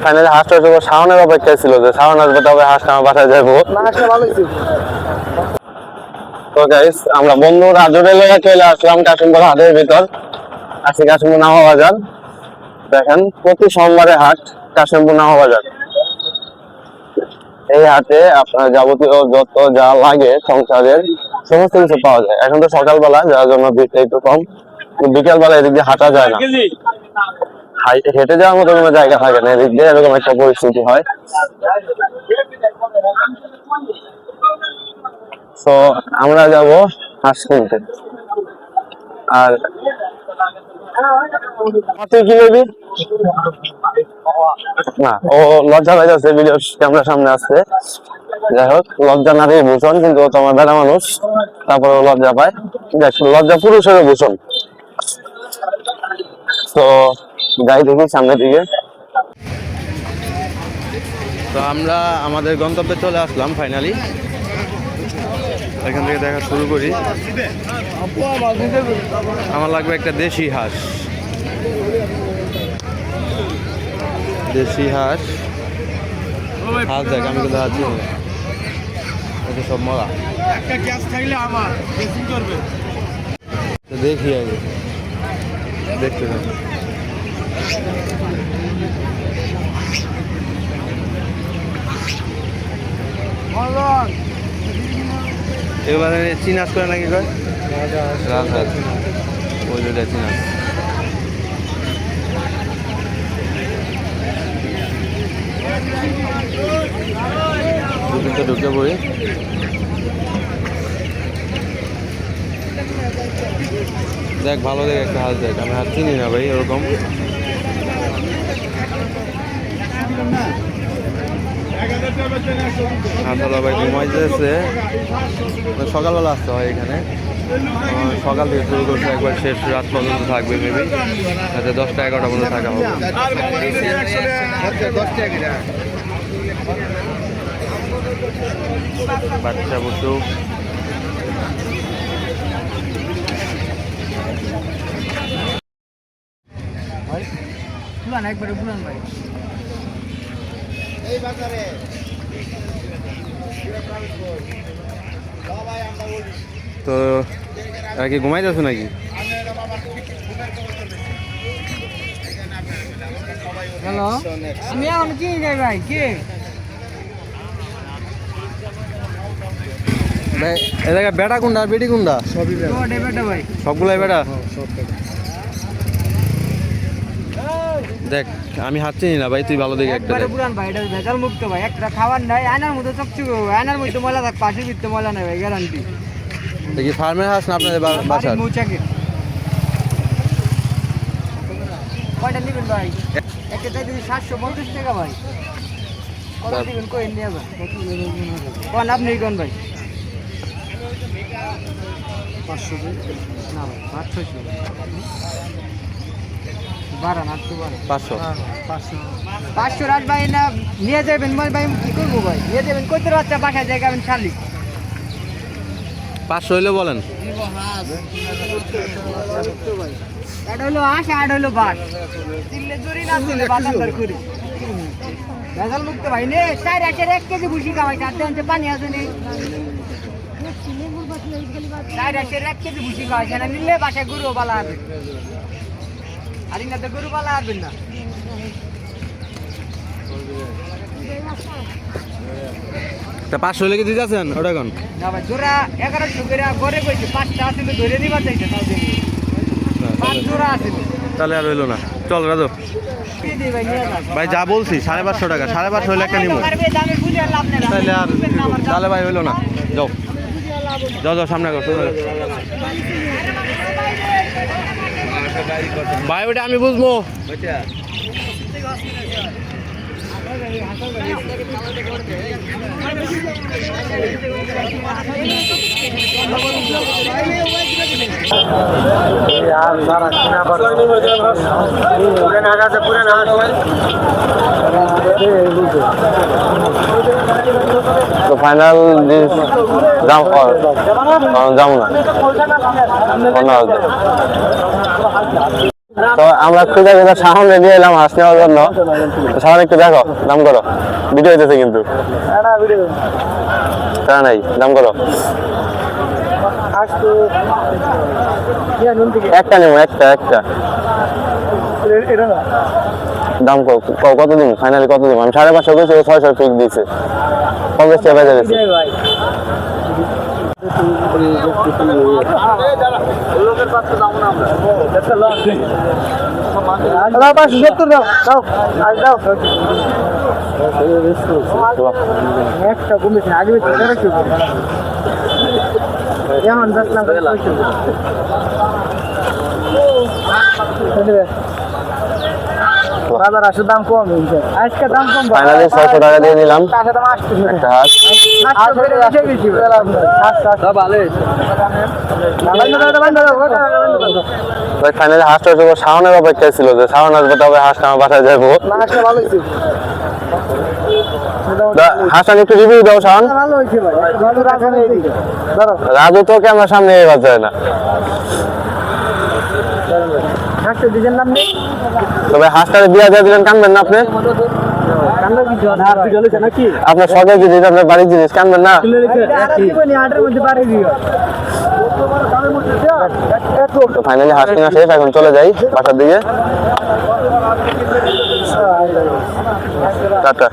Finally হাঁসটা হচ্ছে শাওনের অপেক্ষায় ছিল যে শাওন আসবে তবে হাঁসটা আমার বাসায় যাবো। তো গাইস আমরা বন্ধু রাজু রেলে চলে আসলাম কাশিমপুর হাটের ভিতর। আজকে কাশিমপুর নামা বাজার দেখেন প্রতি সোমবারে হাট কাশিমপুর নামা বাজার। এই হাটে আপনার যাবতীয় যত যা লাগে সংসারের সমস্ত কিছু পাওয়া যায়। এখন তো সকালবেলা যার জন্য ভিড়টা একটু কম, বিকেল বেলা এদিক দিয়ে হাঁটা যায় না, হেঁটে যাওয়ার মতো কোনো জায়গা থাকে না, এদিক দিয়ে এরকম একটা পরিস্থিতি হয়। তো আমরা যাব হাঁস কিনতে। আর তুই কি নেবি না? ও লজ্জা পাইতেছে ভিডিও ক্যামেরার সামনে আসছে। যাই হোক লজ্জা নারীর ভূষণ, কিন্তু ও তো আমার বেড়া মানুষ, তারপরে লজ্জা পায়। দেখ লজ্জা পুরুষেরও ভূষণ। তো যাই দেখি সামনের দিকে। তো আমরা আমাদের গন্তব্যে চলে আসলাম ফাইনালি। এখান থেকে দেখা শুরু করি। আমার লাগবে একটা দেশি হাঁস। দেশি হাঁস হাঁস দেখ, আমি কিন্তু হাঁস চিনি না, এটা সব মরা। দেখি আগে দেখতে থাকি। এবারে চিনাস করে নাকি কয় রাজহাঁস, ওই দুটা চিনাস। দুদিনটা ঢুকে পড়ি। দেখ ভালো দেখ একটা হাঁস দেখ, আমি হাঁস চিনি না ভাই ওরকম। আসলে ভাই ঘুমাইতেছে, সকালবেলা আসতে হয় এখানে। সকাল থেকে শুরু করছে, একবার শেষ রাত পর্যন্ত থাকবে মেবি, যাতে 10টা-11টা পর্যন্ত থাকা হবে। বাচ্চা বসু একবারে বুলান ভাই এই বাজারে তো আর কি ঘুমাইতেছো নাকি? হ্যালো, আমি এখন কি যাই ভাই কে ভাই এ জায়গায় বেটা কোনটা বেটি কোনটা? সবই বেটা ভাই, সবগুলাই বেটা। দেখ আমি হাত চিনি না ভাই, তুই ভালো দেখে একটা একবারে পুরান ভাই, এটা ভেজাল মুক্ত ভাই, একটা খাবার নাই, আয়নার মধ্যে চকচকে, আয়নার মধ্যে ময়লা থাক, পাশের ভিতরে ময়লা নাই ভাই, গ্যারান্টি। দেখি ফার্মের হাঁস না আপনাদের বাসার? মৌচাকে কয়টা নেবেন ভাই? একটা চাই দিবি 750 টাকা ভাই। কত দিবেন কই নিয়ে যাবেন? কোন আপনি কোন ভাই? 500 না ভাই, 500 12 না, 500 500 রাত ভাই না নিয়ে যাবেন ভাই, কি করবো ভাই, নিয়ে যাবেন কত বাচ্চা বাসায় জায়গা আমি শালিক 500 হইলে বলেন। এটা হলো আশ, আর হলো বাস, চিল্লে জরি না চিল্লে বাজার করি ভেজাল মুক্ত ভাই। নে 4 কেজি ভুসি খাওয়াই, 4 পানি আছে নি, 1 কেজি ভুসি খাওয়াই, সেটা নিলে বাসায় গরু বালা হবে, আর ইনাতে গরু বালা আসবেন না। তা 500 হইলে কি দিতে আছেন ওটা এখন? না ভাই জোড়া 1100 করে ঘরে কইছে, 5টা আছিল ধরে নিবা চাইছে, তাও দেন 5 জোড়া আছিল, তাহলে আর হইলো না। চল রাজু কি দি ভাই নিয়ে যান ভাই, যা বলছি 550 টাকা, 550 হইলে একটা নিবো। পারবে দামে বুঝে আর লাভ নাই, তাহলে আর তাহলে ভাই হইলো না। যাও যাও যাও সামনে কর ভাই, ওটা আমি বুঝবো। তো ফাইনাল যাবো না। তো আমরা খুঁজে খুঁজে সামনে নিয়ে এলাম হাঁস নেওয়ার জন্য। সামনে একটু দেখো, দাম করো, ভিডিও হইতেছে কিন্তু তা নাই, দাম করো। একটা নেবো, একটা একটা দাম কত দিন ফাইনালি কত দিন? আমি 550 করেছি, 600 ফিক্স দিয়েছে, 50 টাকা বেজে গেছে। একটা কমেছে আগে যেমন দেখলাম বাজার আসলে দাম কম আজকে দাম কম ফাইনালি 600 টাকা দিয়ে নিলাম একটা হাঁস। ফাইনালি হাঁসটা হচ্ছে শাওনের অপেক্ষায় ছিল যে শাওন আসবে তবে হাঁসটা আমার বাসায় যাবো। হাঁসটা একটু রিভিউ দাও শাওন। রাজু তো ক্যামেরার সামনে এবার যায় না, তবে হাঁসটা বিয়া দিয়ে দিলেন, কানবেন না আপনি? আপনার শখের জিনিস, আপনার বাড়ির জিনিস, কানবেন না? ফাইনালি হাঁস কেনা শেষ, এখন চলে যাই বাসার দিকে। টাটা।